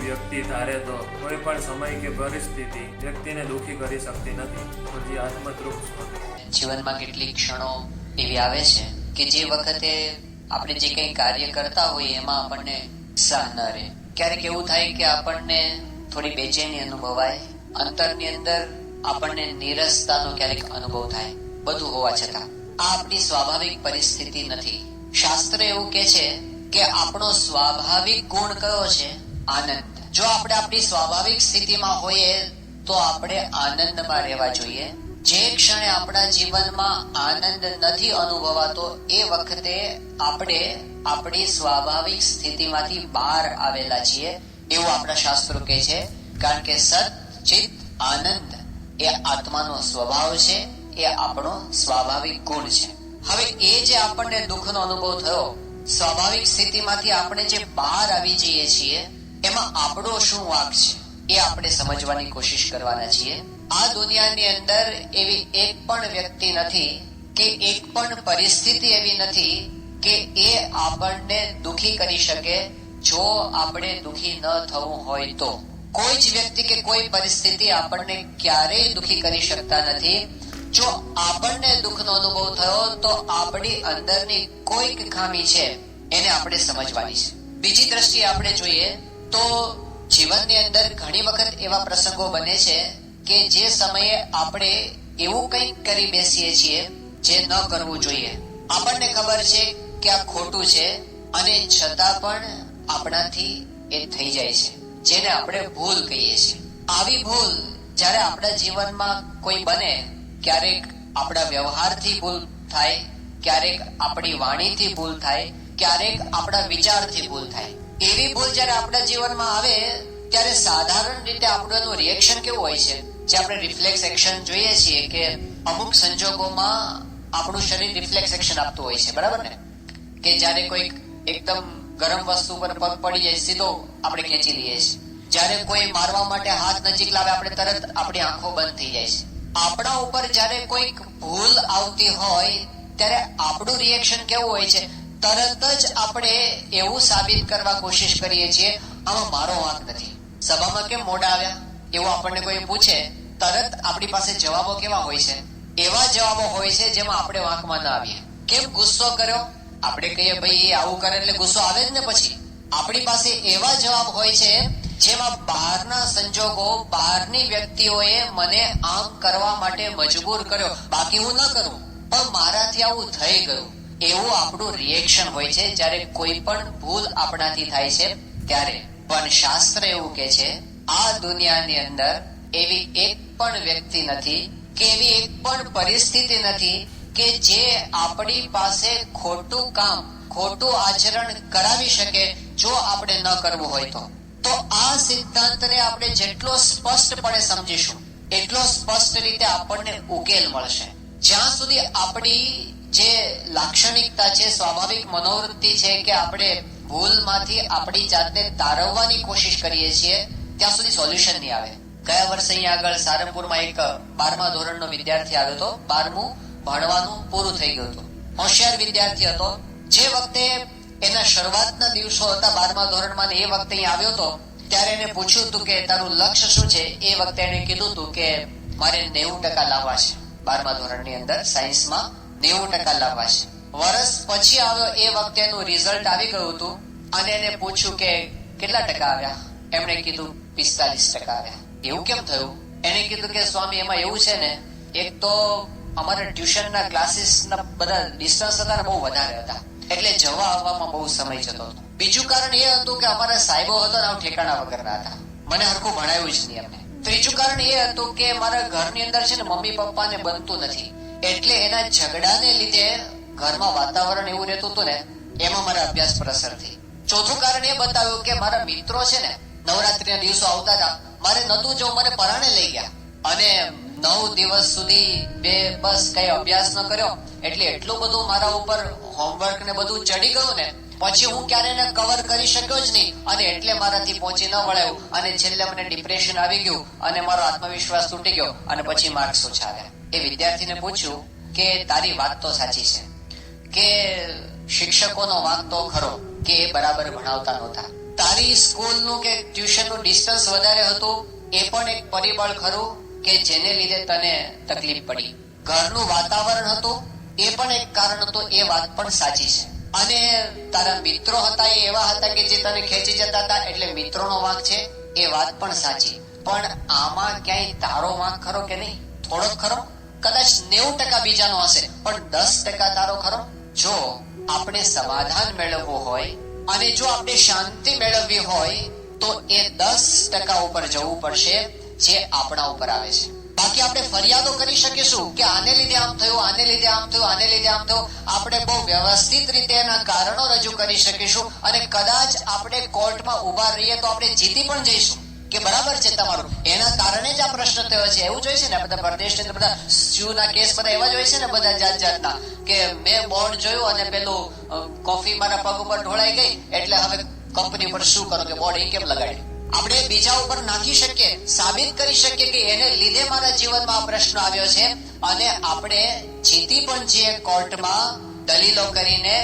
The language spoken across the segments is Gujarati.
વ્યક્તિ ધારે તો કોઈ પણ સમય કે પરિસ્થિતિ વ્યક્તિને દુઃખી કરી શકતી નથી. તો જે આત્મતૃપ્ત જીવનમાં કેટલીક ક્ષણો એવી આવે છે કે જે વખતે આપણે જે કંઈ કાર્ય કરતા હોઈએ એમાં આપણને ઉત્સાહ ન રહે. ક્યારેક એવું થાય કે આપણને થોડી બેચેની અનુભવાય, અંતરની અંદર આપણને નીરસતાનો ક્યારેક અનુભવ થાય, બધું હોવા છતાં. આ આપણી સ્વાભાવિક પરિસ્થિતિ નથી. શાસ્ત્ર એવું કહે છે કે આપણો સ્વાભાવિક ગુણ કયો છે? આનંદ. જો આપણે આપણી સ્વાભાવિક સ્થિતિમાં હોઈએ તો આપણે આનંદમાં રહેવા જોઈએ. જે ક્ષણે આપણા જીવનમાં આનંદ નથી અનુભવાતો એ વખતે આપણે આપણી સ્વાભાવિક સ્થિતિમાંથી બહાર આવેલા છીએ એવું આપણા શાસ્ત્રો કહે છે. કારણ કે સત ચિત આનંદ એ આત્માનો સ્વભાવ છે, એ આપણો સ્વાભાવિક ગુણ છે. હવે એ જે આપણને દુઃખનો અનુભવ થયો, સ્વાભાવિક સ્થિતિમાંથી આપણે જે બહાર આવી જઈએ છીએ એમાં આપણો શું વાંક છે એ આપણે સમજવાની કોશિશ કરવાના છીએ. આ દુનિયાની અંદર એવી એક પણ વ્યક્તિ નથી કે એક પણ પરિસ્થિતિ એવી નથી કે એ આપણને દુઃખી કરી શકે જો આપણે દુઃખી ન થવું હોય તો. કોઈ જ વ્યક્તિ કે કોઈ પરિસ્થિતિ આપણને ક્યારેય દુઃખી કરી શકતા નથી. જો આપણને દુઃખનો અનુભવ થયો તો આપણી અંદરની કોઈક ખામી છે એને આપણે સમજવાની છે. બીજી દ્રષ્ટિએ આપણે જોઈએ તો જીવનની અંદર ઘણી વખત એવા પ્રસંગો બને છે કે જે સમયે આપણે એવું કંઈક કરી બેસીએ છીએ જે ન કરવું જોઈએ. આપણને ખબર છે કે આ ખોટું છે અને છતાં પણ આપણાથી એ થઈ જાય છે, જેને આપણે ભૂલ કહીએ છીએ. આવી ભૂલ જ્યારે આપણા જીવનમાં કોઈ બને, ક્યારેક આપણા વ્યવહારથી ભૂલ થાય, ક્યારેક આપણી વાણીથી ભૂલ થાય, ક્યારેક આપણા વિચારથી ભૂલ થાય. એવી ભૂલ જ્યારે આપણા જીવનમાં આવે ત્યારે સાધારણ રીતે આપણું રિએક્શન કેવું હોય છે? જે આપણે રિફ્લેક્સ એક્શન જોઈએ છીએ કે અમુક સંજોગોમાં આપણું શરીર રિફ્લેક્સ એક્શન આપતું હોય છે, બરાબર ને? કે જ્યારે કોઈ એકદમ ગરમ વસ્તુ પર પગ પડી જાય સીધો આપણે ખેંચી લઈએ છીએ. જ્યારે કોઈ મારવા માટે હાથ નજીક લાવે આપણે તરત આપણી આંખો બંધ થઈ જાય છે. આપણા ઉપર જ્યારે કોઈક ભૂલ આવતી હોય ત્યારે આપણું રિએક્શન કેવું હોય છે? તરત જ આપણે એવું સાબિત કરવા કોશિશ કરીએ છીએ આમાં મારો વાંક નથી. સભામાં કેમ મોડા આવ્યા એવું આપણને કોઈ પૂછે, તરત આપણી પાસે જવાબો કેવા હોય છે? એવા જવાબો હોય છે જેમાં આપણે વાંકમાં ના આવીએ. કેમ ગુસ્સો કર્યો? આપણે કહીએ ભાઈ એ આવું કરે એટલે ગુસ્સો આવે જ ને. પછી આપણી પાસે એવા જવાબ હોય છે જેમાં બહારના સંજોગો, બહારની વ્યક્તિઓએ મને આમ કરવા માટે મજબૂર કર્યો, બાકી હું ન કરું પણ મારાથી આવું થઈ ગયું. એવું આપણું રિએક્શન હોય છે જ્યારે કોઈ પણ ભૂલ આપણાથી થાય છે ત્યારે. પણ શાસ્ત્ર એવું કહે છે આ દુનિયાની અંદર એવી એક પણ વ્યક્તિ નથી કે એવી એક પણ પરિસ્થિતિ નથી કે જે આપણી પાસે ખોટું કામ, ખોટું આચરણ કરાવી શકે જો આપણે ન કરવું હોય તો. તો આ સિદ્ધાંતને આપણે જેટલો સ્પષ્ટપણે સમજીશું એટલો સ્પષ્ટ રીતે આપણને ઉકેલ મળશે. જ્યાં સુધી આપણી જે લાક્ષણિકતા છે, સ્વાભાવિક મનોવૃત્તિ છે કે આપણે ભૂલમાંથી આપણી જાતને તારવવાની કોશિશ કરીએ છીએ, ત્યાં સુધી સોલ્યુશન નહીં આવે. ગયા વર્ષે અહીંયા આગળ સારંગપુરમાં એક 12મા ધોરણનો વિદ્યાર્થી આવ્યો હતો. 12મું ભણવાનું પૂરું થઈ ગયું હતું. હોશિયાર વિદ્યાર્થી હતો. જે વખતે એના શરૂઆતના દિવસો હતા 12મા ધોરણમાં, એ વખતે અહીંયા આવ્યો હતો ત્યારે એને પૂછ્યું હતું કે તારું લક્ષ્ય શું છે? એ વખતે એને કીધું હતું કે મારે 90% લાવવા છે. 12મા ધોરણની અંદર સાયન્સમાં 90% લાવવા છે. વર્ષ પછી આવ્યો, એ વખતે એનું રિઝલ્ટ આવી ગયું હતું અને એને પૂછ્યું કે કેટલા ટકા આવ્યા? એમણે કીધું 45% આવ્યા. એવું કેમ થયું? એને કીધું કે સ્વામી એમાં એવું છે ને, એક તો અમારા ટ્યુશનના ક્લાસીસના બધા ડિસ્ટન્સ હતા ને બહુ વધારે હતા, એટલે જવા આવવામાં બહુ સમય જતો હતો. બીજું કારણ એ હતું કે અમારા સાહેબો હતા ને ઠેકાણા વગરના હતા, મને હરખું ભણાવ્યું જ નહીં એમને. ત્રીજું કારણ એ હતું કે મારા ઘરની અંદર છે ને મમ્મી પપ્પાને બનતું નથી, એટલે એના ઝઘડાને લીધે ઘરમાં વાતાવરણ એવું રહેતું હતું ને એમાં મારા અભ્યાસ પર અસર થઈ. ચોથું કારણ એ બતાવ્યું કે મારા મિત્રો છે ને નવરાત્રીના દિવસો આવતા હતા, મારે નતું જવું, મને પરાણે લઈ ગયા અને 9 દિવસ સુધી બસ કઈ અભ્યાસ ન કર્યો, એટલે એટલું બધું મારા ઉપર હોમવર્ક ને બધું ચડી ગયું ને પછી હું ક્યારે એને કવર કરી શક્યો જ નહીં અને એટલે મારાથી પહોંચી ન વળાયું અને છેલ્લે મને ડિપ્રેશન આવી ગયું અને મારો આત્મવિશ્વાસ તૂટી ગયો અને પછી માર્ક્સ ઓછા આવ્યા. એ વિદ્યાર્થીને પૂછ્યું કે તારી વાત તો સાચી છે કે શિક્ષકોનો વાંક તો ખરો કે એ બરાબર ભણાવતા નહોતા, તારી સ્કૂલનું કે ટ્યુશનનું ડિસ્ટન્સ વધારે હતું એ પણ એક પરિબળ ખરું કે જેને લીધે તને તકલીફ પડી. ઘરનું વાતાવરણ હતું એ પણ એક કારણ હતું, એ વાત પણ સાચી છે. અને તારા મિત્રો હતા એ એવા હતા કે જે તને ખેંચી જતા હતા, એટલે મિત્રોનો વાંક છે, એ વાત પણ સાચી. પણ આમાં ક્યાંય તારો વાંક ખરો કે નહીં? થોડોક ખરો. કદાચ 90% બીજાનો હશે, પણ 10% તારો ખરો. જો આપણે સમાધાન મેળવવું હોય અને જો આપણે શાંતિ મેળવવી હોય તો એ 10% ઉપર જવું પડશે જે આપણા ઉપર આવે છે. બાકી આપણે ફરિયાદો કરી શકીશું કે આને લીધે આમ થયું, આને લીધે આમ થયું, આને લીધે આમ થયું. આપણે બહુ વ્યવસ્થિત રીતે એના કારણો રજૂ કરી શકીશું અને કદાચ આપણે કોર્ટમાં ઉભા રહીએ તો આપણે જીતી પણ જઈશું કે બરાબર છે તમારું, એના કારણે જ આ પ્રશ્ન થયો છે. એવું જોઈએ છે ને બધા પરદેશની અંદર બધા સ્યુના કેસ બધા એવા જ હોય છે ને, બધા જાત જાતના કે મેં બોર્ડ જોયું અને પેલું કોફી મારા પગ ઉપર ઢોળાઈ ગઈ એટલે હવે કંપની પર શું કરો કે બોર્ડ એ કેમ લગાડ્યું. આપણે બીજા ઉપર નાખી શકીએ, સાબિત કરી શકીએ કે એને લીધે મારા જીવનમાં આ પ્રશ્ન આવ્યો છે અને આપણે જીતી પણ છીએ કોર્ટમાં દલીલો કરીને,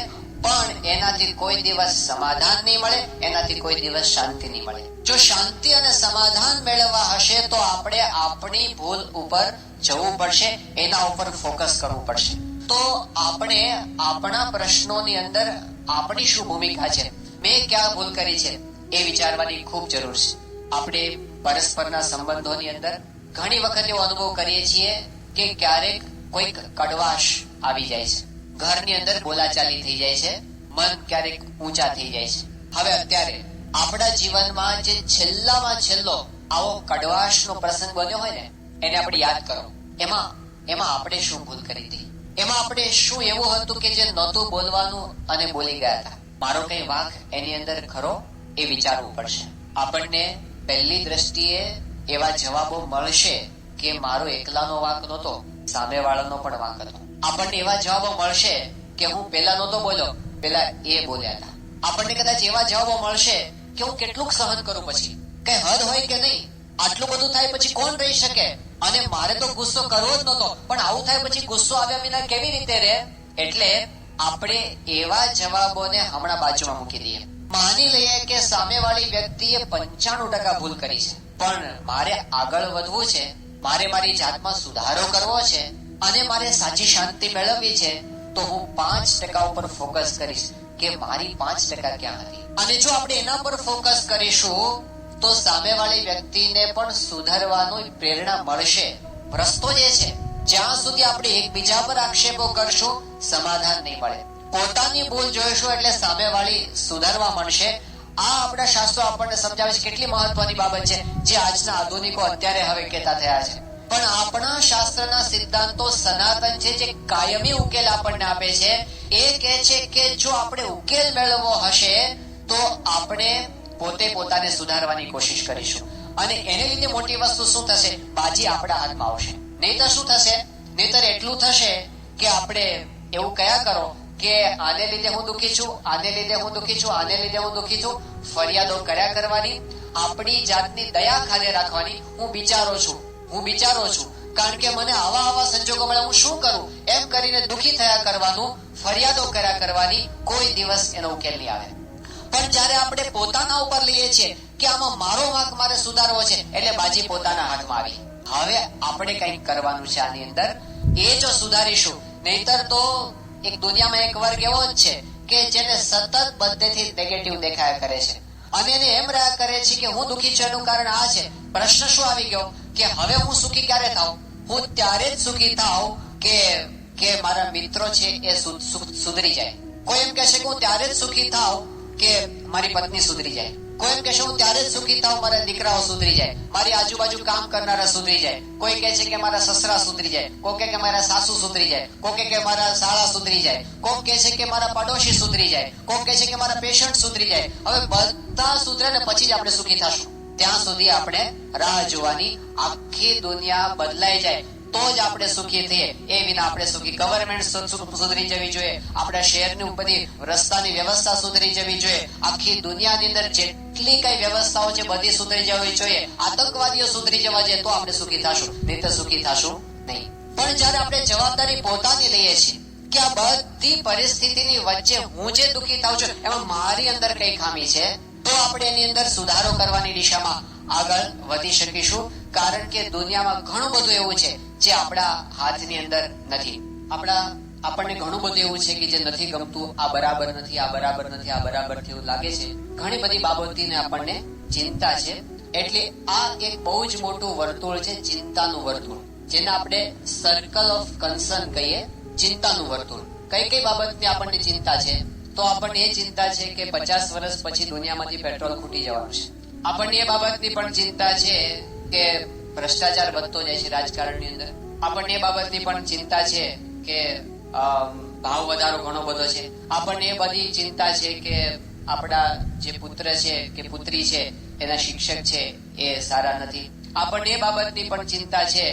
પણ એનાથી કોઈ દિવસ સમાધાન નહીં મળે, એનાથી કોઈ દિવસ શાંતિ નહીં મળે. જો શાંતિ અને સમાધાન મેળવવા હશે તો આપણે આપણી ભૂલ ઉપર જવું પડશે, એના ઉપર ફોકસ કરવું પડશે. તો આપણે આપણા પ્રશ્નોની અંદર આપણી શું ભૂમિકા છે, મેં ક્યાં ભૂલ કરી છે, એ વિચારવાની ખૂબ જરૂર છે. આપણે પરસ્પરના સંબંધોની અંદર ઘણી વખત એવો અનુભવ કરીએ છીએ કે ક્યારેક કોઈક કડવાશ આવી જાય છે, ઘરની અંદર બોલાચાલી થઈ જાય છે, મન ક્યારેક ઊંચા થઈ જાય છે. હવે અત્યારે આપણા જીવનમાં જે છેલ્લામાં છેલ્લો આવો કડવાશનો પ્રસંગ બન્યો હોય ને એને આપણે યાદ કરો. એમાં આપણે શું ભૂલ કરી હતી, એમાં આપણે શું એવું હતું કે જે નહોતું બોલવાનું અને બોલી ગયા હતા. મારો કઈ વાંક એની અંદર ખરો, એ વિચારવું પડશે. આપણને પહેલી દ્રષ્ટિએ એવા જવાબો મળશે કે મારો એકલાનો વાંક નહોતો, સામેવાળાનો પણ વાંક હતો. આપણને એવા જવાબો મળશે કે હું પેલા નહોતો બોલ્યો, પેલા એ બોલ્યા હતા. આપણને કદાચ એવા જવાબો મળશે કે હું કેટલુંક સહન કરું, પછી કઈ હદ હોય કે નહીં, આટલું બધું થાય પછી કોણ રહી શકે, અને મારે તો ગુસ્સો કરવો જ નહોતો, પણ આવું થાય પછી ગુસ્સો આવ્યા વિના કેવી રીતે રહે. એટલે આપણે એવા જવાબોને હમણાં બાજુમાં મૂકી દઈએ. માની લઈએ કે સામેવાળી વ્યક્તિએ 95% ભૂલ કરી છે, પણ મારે આગળ વધવું છે, મારે મારી જાતમાં સુધારો કરવો છે અને મારે સાચી શાંતિ મેળવવી છે, તો હું 5% ઉપર ફોકસ કરીશ કે મારી 5% ક્યાં હતી. અને જો આપણે એના પર ફોકસ કરીશું તો સામેવાળી વ્યક્તિને પણ સુધારવાની પ્રેરણા મળશે. રસ્તો જે છે, જ્યાં સુધી આપણે એકબીજા પર આક્ષેપો કરશું સમાધાન નહીં મળે. પોતાની ભૂલ જોઈશું એટલે સામેવાળી સુધારવા મળશે. આ આપણા શાસ્ત્રો આપણને સમજાવે છે. કેટલી મહત્વની બાબત છે જે આજના આધુનિકો અત્યારે હવે કહેતા થયા છે, પણ આપણા શાસ્ત્રના સિદ્ધાંતો સનાતન છે, જે કાયમી ઉકેલ આપણને આપે છે. એ કહે છે કે જો આપણે ઉકેલ મેળવવો હશે તો આપણે પોતે પોતાને સુધારવાની કોશિશ કરીશું, અને એને લીધે મોટી વસ્તુ શું થશે, બાજી આપણા હાથમાં આવશે. નહીતર શું થશે, નહીતર એટલું થશે કે આપણે એવું કયા કરો કે આને લીધે હું દુઃખી છું, આને લીધે હું દુઃખી છું, આને લીધે હું દુઃખી છું, ફરિયાદો કર્યા કરવાની, આપણી જાતની દયા ખાલી રાખવાની. હું બિચારો છું, હું બિચારો છું, કારણ કે મને આવા સંજોગો મળે, હું શું કરું, એમ કરીને દુઃખી થયા કરવાનું, ફરિયાદો કર્યા કરવાની, કોઈ દિવસ એનો ઉકેલ નહીં આવે. પણ જયારે આપણે પોતાના ઉપર લઈએ છીએ કે આમાં મારો વાંક મારે સુધારવો છે, એટલે બાજી પોતાના હાથમાં આવી. હવે આપણે કંઈક કરવાનું છે આની અંદર, એ જો સુધારીશું. નહીતર તો એક દુનિયામાં એક વર્ગ એવો જ છે કે જેને સતત બધેથી નેગેટિવ દેખાયા કરે છે અને એને એમ રહ્યા કરે છે કે હું દુઃખી છું એનું કારણ આ છે. પ્રશ્ન શું આવી ગયો કે હવે હું સુખી ક્યારે થાઉં? હું ત્યારે જ સુખી થાઉં કે મારા મિત્રો છે એ સુધરી જાય. કોઈ એમ કહેશે કે હું ત્યારે જ સુખી થાઉં કે મારી પત્ની સુધરી જાય. કોઈ એમ કહેશે હું ત્યારે જ સુખી થાઉં મારા દીકરાઓ સુધરી જાય, મારી આજુબાજુ કામ કરનારા સુધરી જાય. કોઈ કહે છે કે મારા સસરા સુધરી જાય, કોઈ કે મારા સાસુ સુધરી જાય, કોઈ કે મારા શાળા સુધરી જાય, કોઈ કહે છે કે મારા પડોશી સુધરી જાય, કોઈ કહે છે કે મારા પેશન્ટ સુધરી જાય. હવે બધા સુધરે ને પછી જ આપણે સુખી થશું. ત્યાં સુધી આપણે રાહ જોવાની. આખી દુનિયા બદલાઈ જાય તો જ આપણે સુખી થઈએ, એ વિના આપણે સુખી. ગવર્મેન્ટ સુધરી જવી જોઈએ, આપણા શહેરની બધી રસ્તાની વ્યવસ્થા સુધરી જવી જોઈએ, આખી દુનિયાની અંદર જેટલી કઈ વ્યવસ્થાઓ છે બધી સુધરી જવી જોઈએ, આતંકવાદીઓ સુધરી જવા જોઈએ, તો આપણે સુખી થશું, નહીં તો સુખી થશું નહીં. પણ જયારે આપણે જવાબદારી પોતાની લઈએ છીએ કે આ બધી પરિસ્થિતિની વચ્ચે હું જે દુઃખી થાઉં છું એમાં મારી અંદર કઈ ખામી છે, તો તો આપણે એની અંદર સુધારો કરવાની દિશામાં આગળ વધી શકીશું. કારણ કે દુનિયામાં ઘણું બધું એવું છે જે આપણા હાથની અંદર નથી. આપણને ઘણું બધું એવું છે કે જે નથી ગમતું, આ બરાબર નથી, આ બરાબર નથી, આ બરાબર એવું લાગે છે. ઘણી બધી બાબતોની આપણને ચિંતા છે. એટલે આ એક બહુ જ મોટું વર્તુળ છે, ચિંતાનું વર્તુળ, જેને આપણે સર્કલ ઓફ કન્સર્ન કહીએ. ચિંતાનું વર્તુળ. કઈ કઈ બાબતની આપણને ચિંતા છે? તો આપણને એ ચિંતા છે કે 50 વર્ષ પછી દુનિયામાંથી પેટ્રોલ ખૂટી જવાનું છે. આપણને એ બાબતની પણ ચિંતા છે કે ભ્રષ્ટાચાર વધતો જાય છે રાજકારણની અંદર. આપણને એ બાબતની પણ ચિંતા છે કે ભાવ વધારો ઘણો બધો છે. આપણને એ બધી ચિંતા છે કે આપણા જે પુત્ર છે કે પુત્રી છે એના શિક્ષક છે એ સારા નથી. આપણને એ બાબતની પણ ચિંતા છે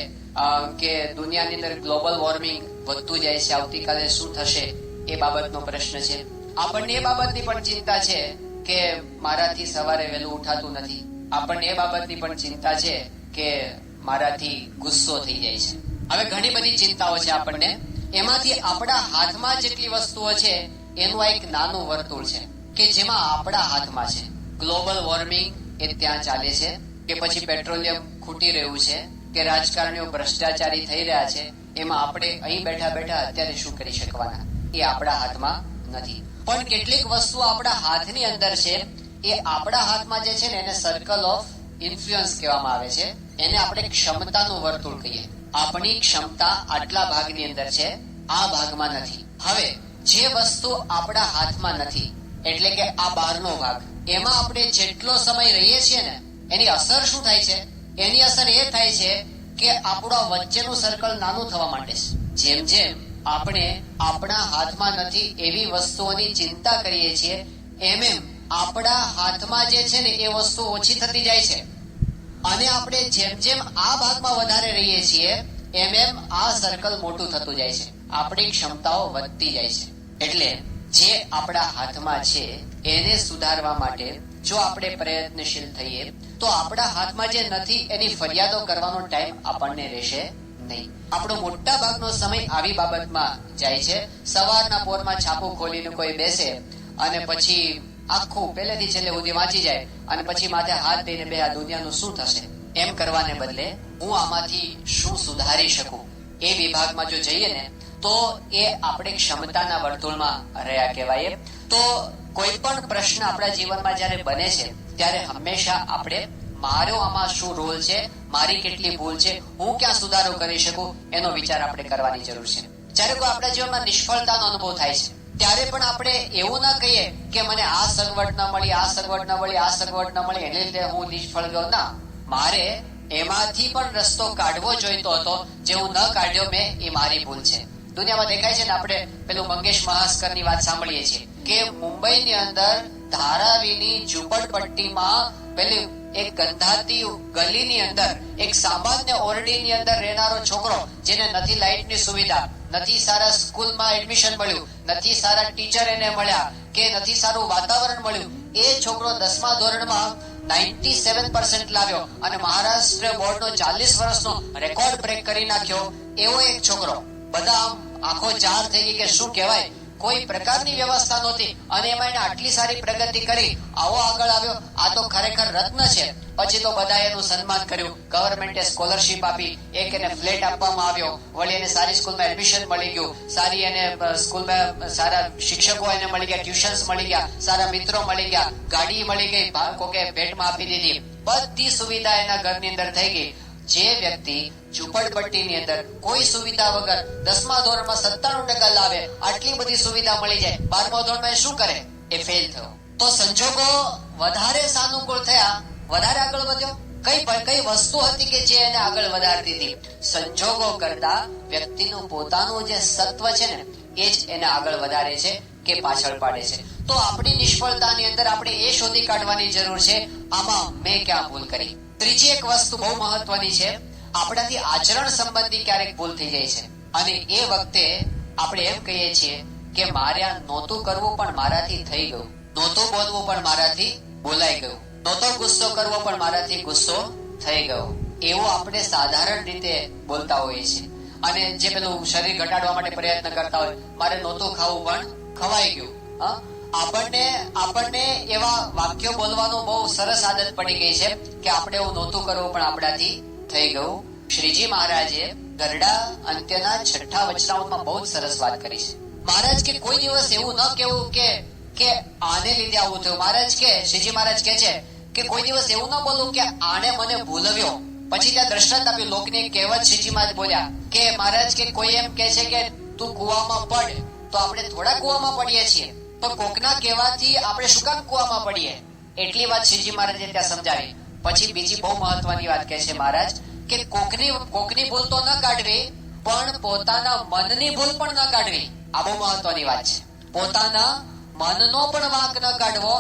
કે દુનિયાની અંદર ગ્લોબલ વોર્મિંગ વધતું જાય છે, આવતીકાલે શું થશે એ બાબતનો પ્રશ્ન છે. આપણને એ બાબતની પણ ચિંતા છે કે મારાથી સવારે વહેલું ઉઠાતું નથી. આપણને એ બાબતની પણ ચિંતા છે કે મારાથી ગુસ્સો થઈ જાય છે. હવે ઘણી બધી ચિંતાઓ છે આપણને. એમાંથી આપણા હાથમાં જેટલી વસ્તુઓ છે એનું આ એક નાનું વર્તુળ છે કે જેમાં આપણા હાથમાં છે. ગ્લોબલ વોર્મિંગ એ ત્યાં ચાલે છે કે પછી પેટ્રોલિયમ ખૂટી રહ્યું છે કે રાજકારણીઓ ભ્રષ્ટાચારી થઈ રહ્યા છે, એમાં આપણે અહીં બેઠા બેઠા અત્યારે શું કરી શકવાના એ આપણા હાથમાં નથી. પણ કેટલીક વસ્તુ આપણા હાથની અંદર છે. એ આપણા હાથમાં જે છે ને એને સર્કલ ઓફ ઇન્ફ્લુઅન્સ કહેવામાં આવે છે. એને આપણે ક્ષમતાનું વર્તુળ કહીએ. આપણી ક્ષમતા આટલા ભાગની અંદર છે, આ ભાગમાં નથી. હવે જે વસ્તુ આપણા હાથમાં નથી એટલે કે આ બહારનો ભાગ, એમાં આપણે જેટલો સમય રહીએ છીએ ને એની અસર શું થાય છે? એની અસર એ થાય છે કે આપણો વચ્ચેનું સર્કલ નાનું થવા માંડે છે. જેમ જેમ આપણે આપણા હાથમાં નથી એવી વસ્તુઓની ચિંતા કરીએ છીએ એમ એમ આપણા હાથમાં જે છે ને એ વસ્તુ ઓછી થતી જાય છે. અને આપણે જેમ જેમ આ ભાગમાં વધારે રહીએ છીએ એમ એમ આ સર્કલ મોટું થતું જાય છે. આપણી ક્ષમતાઓ વધતી જાય છે. એટલે જે આપણા હાથમાં છે એને સુધારવા માટે જો આપણે પ્રયત્નશીલ થઈએ તો આપણા હાથમાં જે નથી એની ફરિયાદો કરવાનો ટાઈમ આપણને રહેશે નહીં. આપણો મોટા ભાગનો સમય આવી બાબતમાં જાય છે. સવારના પોરમાં છાપું ખોલીને કોઈ બેસે અને પછી આખું પહેલેથી છેલ્લે સુધી વાંચી જાય અને પછી માથે હાથ દઈને બે આ દુનિયાનું શું થશે એમ કરવાને બદલે હું આમાંથી શું સુધારી શકું એ વિભાગમાં જો જઈએ ને તો એ આપણે ક્ષમતાના વર્તુળમાં રહ્યા કહેવાય. તો કોઈ પણ પ્રશ્ન આપણા જીવનમાં જ્યારે બને છે ત્યારે હંમેશા આપણે મારો આમાં શું રોલ છે, મારી કેટલી ભૂલ છે, હું ક્યાં સુધારો કરી શકું એનો વિચાર આપણે કરવાની જરૂર છે. જ્યારે કોઈ આપણા જીવનમાં નિષ્ફળતાનો અનુભવ થાય છે ત્યારે પણ આપણે એવું ના કહીએ કે મને આ સગવડ ન મળી, આ સગવડ ન મળી, આ સગવડ ન મળી એને લીધે હું નિષ્ફળ ગયો. ના, મારે એમાંથી પણ રસ્તો કાઢવો જોઈતો હતો, જે હું ન કાઢ્યો મેં એ મારી ભૂલ છે. દુનિયામાં દેખાય છે ને, આપણે પેલું મંગેશ મહાસ્કરની વાત સાંભળીએ છીએ કે મુંબઈની અંદર ધારાવીની ઝૂંપડપટ્ટીમાં પેલી એક ગંધાતી ગલીની અંદર એક સામાન્ય ઓરડીની અંદર રહેનારો છોકરો જેને નથી લાઇટની સુવિધા, નથી સારા સ્કૂલમાં એડમિશન મળ્યું, નથી સારા ટીચર એને મળ્યા કે નથી સારું વાતાવરણ મળ્યું, એ છોકરો 10મા ધોરણમાં 97% લાવ્યો અને મહારાષ્ટ્ર બોર્ડનો 40 વર્ષનો રેકોર્ડ બ્રેક કરી નાખ્યો. એવો એક છોકરો. બધા આંખો ચાર થઈ ગઈ કે શું કહેવાય, કોઈ પ્રકારની વ્યવસ્થા નહોતી અને એમાં એને આટલી સારી પ્રગતિ કરી, આવો આગળ આવ્યો, આ તો ખરેખર રત્ન છે. પછી તો બધા એનું સન્માન કર્યું, ગવર્મેન્ટે સ્કોલરશીપ આપી, એક એને ફ્લેટ આપવામાં આવ્યો, વળી એને સારી સ્કૂલમાં એડમિશન મળી ગયું, સારી એને સ્કૂલમાં સારા શિક્ષકો એને મળી ગયા, ટ્યુશન્સ મળી ગયા, સારા મિત્રો મળી ગયા, ગાડી મળી ગઈ, કોકે ભેટમાં આપી દીધી, બધી સુવિધા એના ઘરની અંદર થઈ ગઈ. જે વ્યક્તિ ઝૂંપડપટ્ટીની અંદર કોઈ સુવિધા વગર 10મા ધોરણમાં 97% લાવે, આટલી બધી સુવિધા મળી જાય, 12મા ધોરણમાં શું કરે? એ ફેલ થયો. તો સંજોગો વધારે સાનુકૂળ થયા, વધારે આગળ વધ્યો. કઈ વસ્તુ હતી કે જે એને આગળ વધારતી હતી? સંજોગો કરતા વ્યક્તિનું પોતાનું જે સત્વ છે ને એ જ એને આગળ વધારે છે કે પાછળ પાડે છે. તો આપણી નિષ્ફળતાની અંદર આપણે એ શોધી કાઢવાની જરૂર છે, આમાં મેં ક્યાં ભૂલ કરી. ત્રીજી એક વસ્તુ બહુ મહત્વની છે, આપણાથી આચરણ સંબંધી ક્યારેક ભૂલ થઈ જાય છે અને એ વખતે આપણે એમ કહીએ છીએ કે મારે આ નહોતું કરવું પણ મારાથી થઈ ગયું, નહોતું બોલવું પણ મારાથી બોલાઈ ગયું, નહોતો ગુસ્સો કરવો પણ મારાથી ગુસ્સો થઈ ગયો. એવું આપણે સાધારણ રીતે બોલતા હોઈએ છીએ. અને જે પેલું શરીર ઘટાડવા માટે પ્રયત્ન કરતા હોય, મારે નહોતું ખાવું પણ ખવાઈ ગયું. આપણને એવા વાક્યો બોલવાનું બહુ સરસ આદત પડી ગઈ છે કે આપણે એવું નહોતું કરવું પણ આપણાથી થઈ ગયું. શ્રીજી મહારાજે ગરડા અંત્યના 6ઠ્ઠા વચનામૃતમાં બહુ જ સરસ વાત કરી છે. મહારાજ કે કોઈ દિવસ એવું ન કહેવું કે આને લીધે આવું થયું. મહારાજ કે શ્રીજી મહારાજ કે છે કે કોઈ દિવસ એવું ન બોલવું કે આને મને ભૂલવ્યો. પછી ત્યાં દ્રષ્ટાંત આપ્યું. લોકની કહેવત શ્રીજી મહારાજ બોલ્યા કે મહારાજ કે કોઈ એમ કે છે કે તું કુવામાં પડ, તો આપણે થોડા કુવામાં પડીએ છીએ, પણ કોકના કહેવાથી આપણે શું કામ કુવામાં પડીએ? એટલી વાત શ્રીજી મહારાજે ત્યાં સમજાવી. પછી બીજી બહુ મહત્વની વાત કહે છે મહારાજ કે કોકની ભૂલ તો ન કાઢવી, પણ પોતાના મનની ભૂલ પણ ન કાઢવી. આ બહુ મહત્વની વાત છે. પોતાના મનનો પણ વાંક ન કાઢવો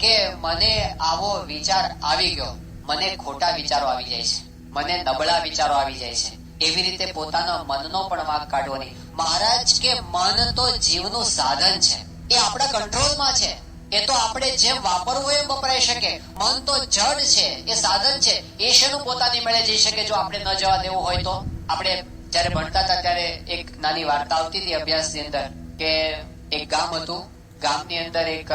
કે મને આવો વિચાર આવી ગયો, મને ખોટા વિચારો આવી જાય છે, મને નબળા વિચારો આવી જાય છે, એવી રીતે પોતાના મનનો પણ વાંક કાઢવો નહીં. મહારાજ કે મન તો જીવનું સાધન છે, એ આપણા કંટ્રોલમાં છે. એ તો આપણે જેમ વાપરવું હોય એમ વપરાઈ શકે. મન તો જડ છે, એ સાધન છે, એ શેનું પોતાની મેળે જઈ શકે જો આપણે ન જવા દેવું હોય તો? આપણે જયારે ભણતા હતા ત્યારે એક નાની વાર્તા આવતી હતી અભ્યાસની અંદર કે એક ગામ હતું, ગામની અંદર એક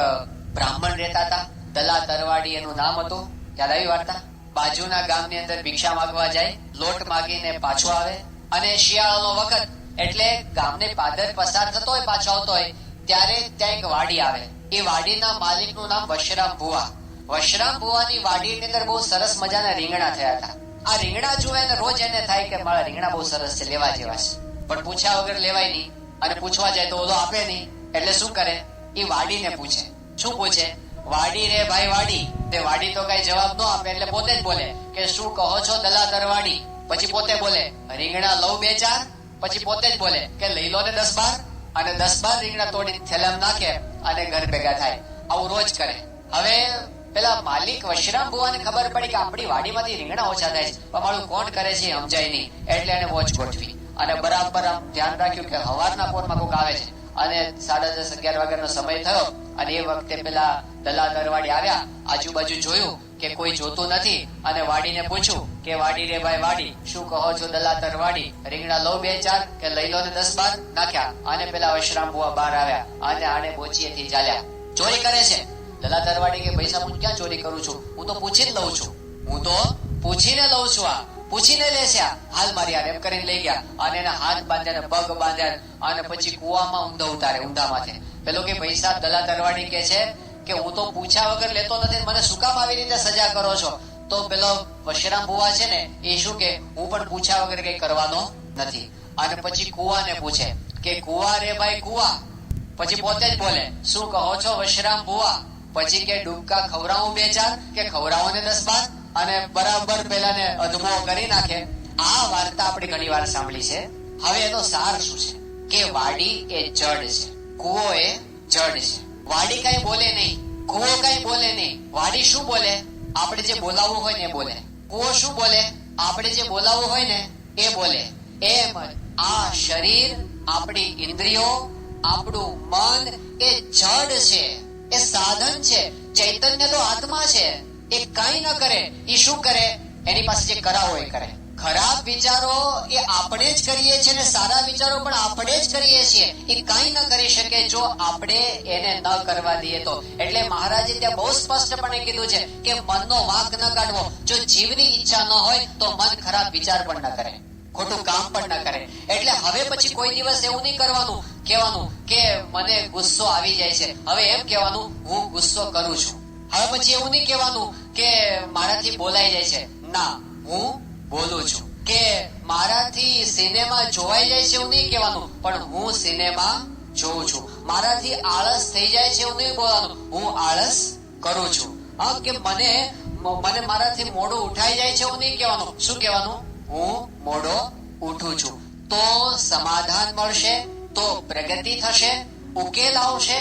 બ્રાહ્મણ રહેતા હતા, દલા તરવાડી એનું નામ હતું. યાદ આવી વાર્તા? બાજુના ગામની અંદર ભિક્ષા માંગવા જાય, લોટ માંગીને પાછો આવે, અને શિયાળાનો વખત એટલે ગામને પાદર પસાર થતો હોય, પાછો આવતો હોય, ત્યારે ત્યાં એક વાડી આવે. એ વાડીના માલિકનું નામ વશરામ ભુવા. વશરામ ભુવાની વાડીની અંદર બહુ સરસ મજાના રીંગણા થયા હતા. આ રીંગણા જોવે ને રોજ એને થાય કે મારા રીંગણા બહુ સરસ છે, લેવા જેવા છે, પણ પૂછ્યા વગર લેવાય નહીં. અને પૂછવા જાય તો ઓલો આપે નહીં. એટલે શું કરે? એ વાડીને પૂછે. શું પૂછે? વાડી રે ભાઈ વાડી. તે વાડી તો કઈ જવાબ ન આપે એટલે પોતે જ બોલે કે શું કહો છો દલા તરવાડી. પછી પોતે બોલે રીંગણા લઉં 2-4. પછી પોતે જ બોલે કે લઈ લો ને 10-12. અને 10-12 રીંગણા તોડી થેલામાં નાખે અને ઘર ભેગા થાય. આવું રોજ કરે. હવે પેલા માલિક વશરામ ભુવાને ખબર પડી કે આપણી વાડીમાંથી રીંગણા ઓછા થાય છે, પણ મારું કોણ કરે છે સમજાય નહીં. એટલે એને વોચ ગોઠવી અને બરાબર આમ ધ્યાન રાખ્યું કે સવારના પોરમાં કોક આવે છે. અને 10:30-11 વાગ્યાનો સમય થયો અને એ વખતે પેલા દલા દરવાડી આવ્યા. આજુબાજુ જોયું કે કોઈ જોતું નથી અને વાડીને પૂછ્યું કે વાડી રે ભાઈ વાડી, શું કહો છો દલા તરવાડી? રીંગણા લઉં 2-4 કે લઈ લો ને 10-12? નાખ્યા. અને પેલા વશરામ ભુવા બહાર આવ્યા અને આને બોચીએથી ચાલ્યા. ચોરી કરે છે. દલા તરવાડી કે પૈસા હું ક્યાં ચોરી કરું છું, હું તો પૂછીને લઉં છું, હું તો પૂછીને લઉં છું. આ પૂછીને લેશે, હાલ મારી આ એમ કરીને લઈ ગયા અને એના હાથ બાંધ્યા, પગ બાંધ્યા અને પછી કુવામાં ઊંધો ઉતારે, ઊંધા માથે. પેલો કે પૈસા દલા તરવાડી કે છે કે હું તો પૂછ્યા વગર લેતો નથી, મને શું કામ આવી રીતે સજા કરો છો? તો પેલો વશરામ ભુવા છે ને એ શું કે હું પણ પૂછ્યા વગર કઈ કરવાનો નથી. અને પછી કુવાને પૂછે કે કુવા રે ભાઈ કુવા. પછી પોતે જ બોલે શું કહો છો વશરામ ભુવા? પછી કે ડૂબકા ખવડાવું 2-4 કે ખવડાવો ને 10-12? અને બરાબર પેલાને અધમો કરી નાખે. આ વાર્તા આપણે ઘણી વાર સાંભળી છે. હવે એનો સાર શું છે કે વાડી એ જડ છે, કુવો એ જડ છે. વાડી કઈ બોલે નહીં, કુવો કઈ બોલે નહીં. વાડી શું બોલે? આપણે જે બોલાવવું હોય ને એ બોલે. કુવો શું બોલે? આપણે જે બોલાવવું હોય ને એ બોલે. એમ આ શરીર, આપણી ઇન્દ્રિયો, આપણું મન એ જડ છે, એ સાધન છે. ચૈતન્ય તો આત્મા છે. એ કઈ ન કરે. એ શું કરે? એની પાસે જે કરાવો એ કરે. ખરાબ વિચારો એ આપણે જ કરીએ છીએ ને સારા વિચારો પણ આપણે જ કરીએ છીએ. એ કઈ ન કરી શકે જો આપણે એને ન કરવા દઈએ તો. એટલે મહારાજે ત્યાં બહુ સ્પષ્ટપણે કીધું છે કે મનનો વાંક ન કાઢવો. જો જીવની ઈચ્છા ન હોય તો મન ખરાબ વિચાર પણ ન કરે, ખોટું કામ પણ ન કરે. એટલે હવે પછી કોઈ દિવસ એવું નહીં કરવાનું, કહેવાનું કે મને ગુસ્સો આવી જાય છે. હવે એમ કહેવાનું હું ગુસ્સો કરું છું. હવે પછી એવું નહીં કહેવાનું કે મારાથી બોલાઈ જાય છે. ના, હું બોલું છું. કે મારાથી સિનેમા જોવાઈ જાય છે એવું નહીં કહેવાનું, પણ હું સિનેમા જોઉં છું. મારાથી આળસ થઈ જાય છે એવું નહીં બોલવાનું, હું આળસ કરું છું. હા, કે મને મારાથી મોઢું ઉઠાઈ જાય છે એવું નહીં કહેવાનું. શું કહેવાનું? હું મોઢો ઉઠું છું. તો સમાધાન મળશે, તો પ્રગતિ થશે, ઉકેલ આવશે,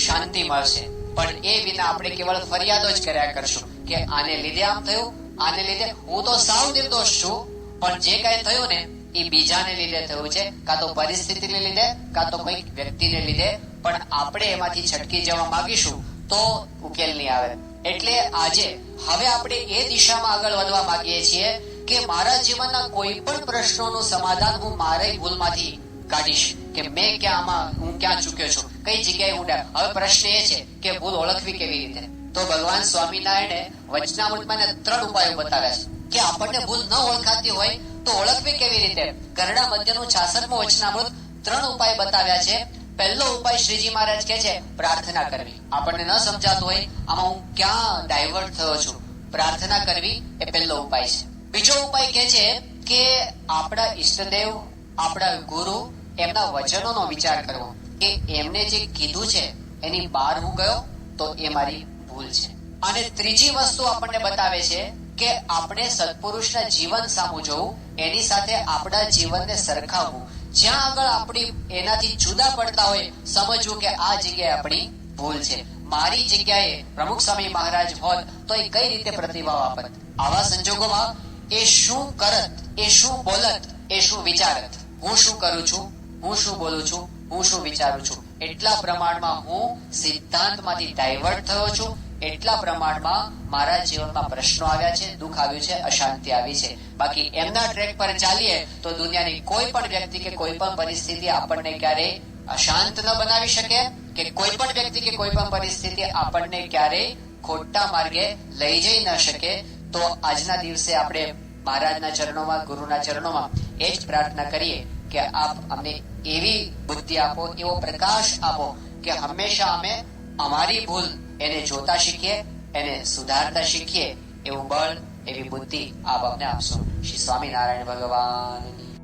શાંતિ મળશે. પણ એ વિના આપણે કેવળ ફરિયાદો જ કર્યા કરશું કે આને લીધે આમ થયું, આને લીધે. હું તો સાવ નિર્દોષ છું, પણ જે કઈ થયું ને એ બીજાને લીધે થયું છે, કાં તો પરિસ્થિતિને લીધે, કાં તો કોઈક વ્યક્તિને લીધે. પણ આપણે એમાંથી છટકી જવા માંગીશું તો ઉકેલ નહીં આવે. એટલે આજે હવે આપણે એ દિશામાં આગળ વધવા માંગીએ છીએ કે મારા જીવનના કોઈ પણ પ્રશ્નોનું સમાધાન હું મારી ભૂલમાંથી કાઢીશ. કે મેં ક્યાં હું ક્યાં ચૂક્યો છું. કઈ જગ્યાએ હું હવે પ્રશ્ન એ છે કે ભૂલ ઓળખવી કેવી રીતે? તો ભગવાન સ્વામિનારાયણે વચનામૃતમાં 3 ઉપાયો બતાવ્યા છે કે આપણને ભૂલ ન ઓળખાતી હોય તો ઓળખવી કેવી રીતે. ગરડા મધ્યનું 66મું વચનામૃત 3 ઉપાય બતાવ્યા છે. પહેલો ઉપાય શ્રીજી મહારાજ કહે છે પ્રાર્થના કરવી. આપણને ન સમજાતું હોય આમાં હું ક્યાં ડાયવર્ટ થયો છું, પ્રાર્થના કરવી એ પહેલો ઉપાય છે. બીજો ઉપાય કહે છે કે આપણા ઈષ્ટદેવ, આપણા ગુરુ, એમના વચનોનો વિચાર કરવો કે એમને જે કીધું છે એની બહાર હું ગયો તો એ મારી ભૂલ છે. અને ત્રીજી વસ્તુ આપણને બતાવે છે કે આપણે સત્પુરુષના જીવન સામું જોવું, એની સાથે આપણા જીવનને સરખાવવું. જ્યાં આગળ આપણી એનાથી જુદા પડતા હોય સમજવું કે આ જગ્યાએ આપણી ભૂલ છે. મારી જગ્યાએ પ્રમુખ સ્વામી મહારાજ હોત તો એ કઈ રીતે પ્રતિભાવ આપત. આવા સંજોગોમાં એ શું કરત, એ શું બોલત, એ શું વિચારત. હું શું કરું છું, હું શું બોલું છું, હું શું વિચારું છું, એટલા પ્રમાણમાં હું સિદ્ધાંતમાંથી ડાયવર્ટ થયો છું. એટલા પ્રમાણમાં મારા જીવનમાં પ્રશ્નો આવ્યા છે, દુઃખ આવ્યું છે, અશાંતિ આવી છે. બાકી એમના ટ્રેક પર ચાલીએ તો દુનિયાની કોઈ પણ વ્યક્તિ કે કોઈ પણ પરિસ્થિતિ આપણને ક્યારેય અશાંત ન બનાવી શકે, કે કોઈ પણ વ્યક્તિ કે કોઈ પણ પરિસ્થિતિ આપણને ક્યારેય ખોટા માર્ગે લઈ જઈ ન શકે. તો આજના દિવસે આપણે મહારાજના ચરણોમાં, ગુરુના ચરણોમાં એ જ પ્રાર્થના કરીએ કે આપ અમને એવી બુદ્ધિ આપો, એવો પ્રકાશ આપો કે હંમેશા અમે અમારી ભૂલ એને જોતા શીખીએ, એને સુધારતા શીખીએ. એવું બળ, એવી બુદ્ધિ આપ અમને આપશો. શ્રી સ્વામિનારાયણ ભગવાન.